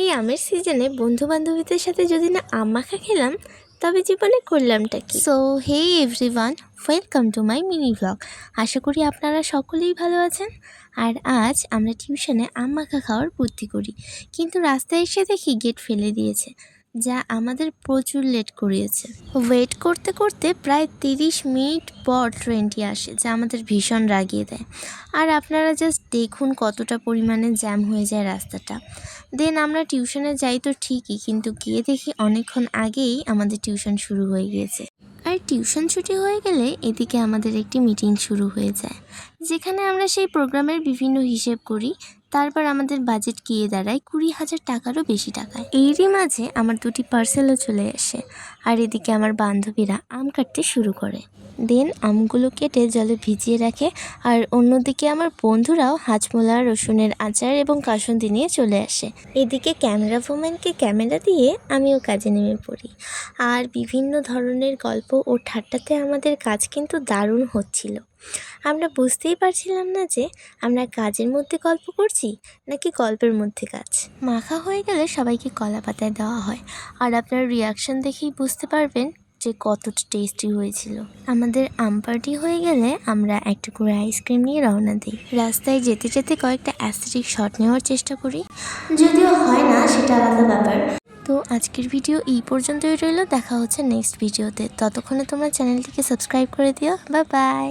এই আমের সিজনে বন্ধু-বান্ধবীদের সাথে যদি না আম মাখা খেলাম তবে জীবনে করলামটা কি। So hey everyone, welcome to my mini blog. আশা করি আপনারা সকলেই ভালো আছেন। আর আজ আমরা টিউশনে আম মাখা খাওয়ার বুদ্ধি করি, কিন্তু রাস্তায় এসে দেখি গেট ফেলে দিয়েছে, যা আমাদের প্রচুর লেট করিয়েছে। ওয়েট করতে করতে প্রায় 30 মিনিট পর ট্রেনটি আসে, যা আমাদের ভীষণ রাগিয়ে দেয়। আর আপনারা জাস্ট দেখুন কতটা পরিমাণে জ্যাম হয়ে যায় রাস্তাটা। দেন আমরা টিউশনে যাই তো ঠিকই, কিন্তু গিয়ে দেখি অনেকক্ষণ আগেই আমাদের টিউশন শুরু হয়ে গিয়েছে। আর টিউশন ছুটি হয়ে গেলে এদিকে আমাদের একটি মিটিং শুরু হয়ে যায়, যেখানে আমরা সেই প্রোগ্রামের বিভিন্ন হিসেব করি। তারপর আমাদের বাজেট গিয়ে দাঁড়ায় 20,000 টাকারও বেশি টাকায়। এরই মাঝে আমার 2টি পার্সেলও চলে আসে, আর এদিকে আমার বান্ধবীরা আম কাটতে শুরু করে। দেন আমগুলো কেটে জলে ভিজিয়ে রাখে, আর অন্যদিকে আমার বন্ধুরাও হাজমোলা, রসুনের আচার এবং কাসুন্দি নিয়ে চলে আসে। এদিকে ক্যামেরা ওম্যানকে ক্যামেরা দিয়ে আমিও কাজে নেমে পড়ি। আর বিভিন্ন ধরনের গল্প ও ঠাট্টাতে আমাদের কাজ কিন্তু দারুণ হচ্ছিল। আমরা বুঝতেই পারছিলাম না যে আমরা কাজের মধ্যে গল্প করছি নাকি গল্পের মধ্যে কাজ। মাখা হয়ে গেলে সবাইকে কলা পাতায় দেওয়া হয়, আর আপনার রিয়াকশন দেখেই বুঝতে পারবেন যে কতটা টেস্টি হয়েছিল। আমাদের আম পার্টি হয়ে গেলে আমরা একটা করে আইসক্রিম নিয়ে রওনা দিই। রাস্তায় যেতে যেতে কয়েকটা অ্যাস্থেটিক শট নেওয়ার চেষ্টা করি, যদিও হয় না, সেটা আলাদা ব্যাপার। তো আজকের ভিডিও এই পর্যন্তই রইল। দেখা হচ্ছে নেক্সট ভিডিওতে। ততক্ষণে তোমরা চ্যানেলটিকে সাবস্ক্রাইব করে দিও। Bye bye.